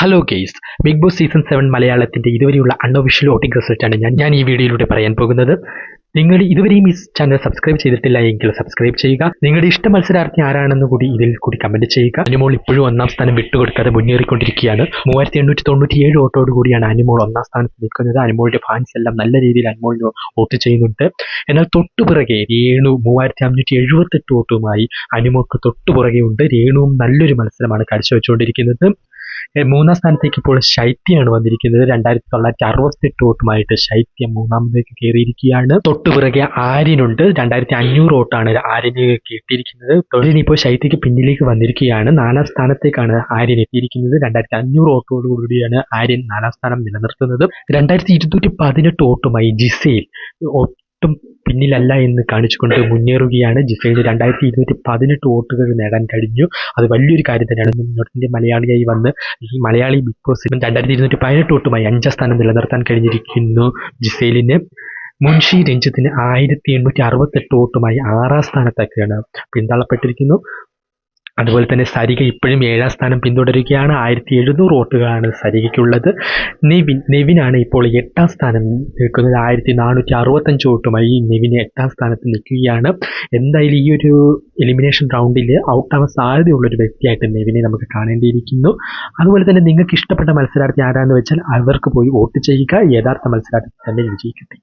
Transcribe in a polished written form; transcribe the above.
Hello guys, Bigg Boss season 7 മലയാളത്തിന്റെ ഇതുവരെയുള്ള unofficial voting റിസൾട്ടാണ് ഞാൻ ഈ വീഡിയോയിലൂടെ പറയാൻ പോകുന്നത്. നിങ്ങൾ ഇതുവരെയും ഈ ചാനൽ സബ്സ്ക്രൈബ് ചെയ്തിട്ടില്ല എങ്കിൽ സബ്സ്ക്രൈബ് ചെയ്യുക. നിങ്ങളുടെ ഇഷ്ട മത്സരാർത്ഥി ആരാണെന്ന് കൂടി ഇതിൽ കമന്റ് ചെയ്യുക. അനിമോൾ ഇപ്പോഴും ഒന്നാം സ്ഥാനം വിട്ടുകൊടുക്കാതെ മുന്നേറിക്കൊണ്ടിരിക്കുകയാണ്. 3897 വോട്ടോട് കൂടിയാണ് അനിമോൾ ഒന്നാം സ്ഥാനത്ത് നിൽക്കുന്നത്. അനിമോളുടെ ഫാൻസ് എല്ലാം നല്ല രീതിയിൽ അനിമോളിന് വോട്ട് ചെയ്യുന്നുണ്ട്. എന്നാൽ തൊട്ടുപിറകെ രേണു 3578 വോട്ടുമായി അനിമോൾക്ക് തൊട്ടുപുറകെ ഉണ്ട്. രേണുവും നല്ലൊരു മത്സരമാണ് കാഴ്ചവെച്ചുകൊണ്ടിരിക്കുന്നത്. മൂന്നാം സ്ഥാനത്തേക്ക് ഇപ്പോൾ ശൈത്യമാണ് വന്നിരിക്കുന്നത്. 2968 വോട്ടുമായിട്ട് ശൈത്യം മൂന്നാമതേക്ക് കയറിയിരിക്കുകയാണ്. തൊട്ടുപിറകെ ആര്യനുണ്ട്. 2500 വോട്ടാണ് ആര്യന് കിട്ടിയിരിക്കുന്നത്. ഇപ്പോൾ ശൈത്യക്ക് പിന്നിലേക്ക് വന്നിരിക്കുകയാണ്. 4ാം സ്ഥാനത്തേക്കാണ് ആര്യൻ എത്തിയിരിക്കുന്നത്. 2500 വോട്ടോടുകൂടിയാണ് ആര്യൻ 4ാം സ്ഥാനം നിലനിർത്തുന്നത്. 2218 വോട്ടുമായി ജിസേൽ ഒട്ടും പിന്നിലല്ല എന്ന് കാണിച്ചുകൊണ്ട് മുന്നേറുകയാണ്. ജിസേലിന് 2218 വോട്ടുകൾ നേടാൻ കഴിഞ്ഞു. അത് വലിയൊരു കാര്യം തന്നെയാണ്. നോർത്തിന്റെ മലയാളിയായി വന്ന് ഈ മലയാളി ബിഗ് ബോസിൽ 2218 വോട്ടുമായി 5ാം സ്ഥാനം നിലനിർത്താൻ കഴിഞ്ഞിരിക്കുന്നു ജിസേലിന്. മുൻഷി രഞ്ജിത്തിന് 1868 വോട്ടുമായി 6ാം സ്ഥാനത്തേക്കാണ് പിന്തള്ളപ്പെട്ടിരിക്കുന്നു. അതുപോലെ തന്നെ സരിക ഇപ്പോഴും 7ാം സ്ഥാനം പിന്തുടരുകയാണ്. 1700 വോട്ടുകളാണ് സരികയ്ക്കുള്ളത്. നെവിനാണ് ഇപ്പോൾ 8ാം സ്ഥാനം നിൽക്കുന്നത്. 1465 വോട്ടുമായി നെവിൻ 8ാം സ്ഥാനത്ത് നിൽക്കുകയാണ്. എന്തായാലും ഈ ഒരു എലിമിനേഷൻ റൗണ്ടിൽ ഔട്ടാവാൻ സാധ്യതയുള്ളൊരു വ്യക്തിയായിട്ട് നെവിനെ നമുക്ക് കാണേണ്ടിയിരിക്കുന്നു. അതുപോലെ തന്നെ നിങ്ങൾക്ക് ഇഷ്ടപ്പെട്ട മത്സരാർത്ഥി ആരാന്ന് വെച്ചാൽ അവർക്ക് പോയി വോട്ട് ചെയ്യുക. യഥാർത്ഥ മത്സരാർത്ഥി തന്നെ വിജയിക്കട്ടെ.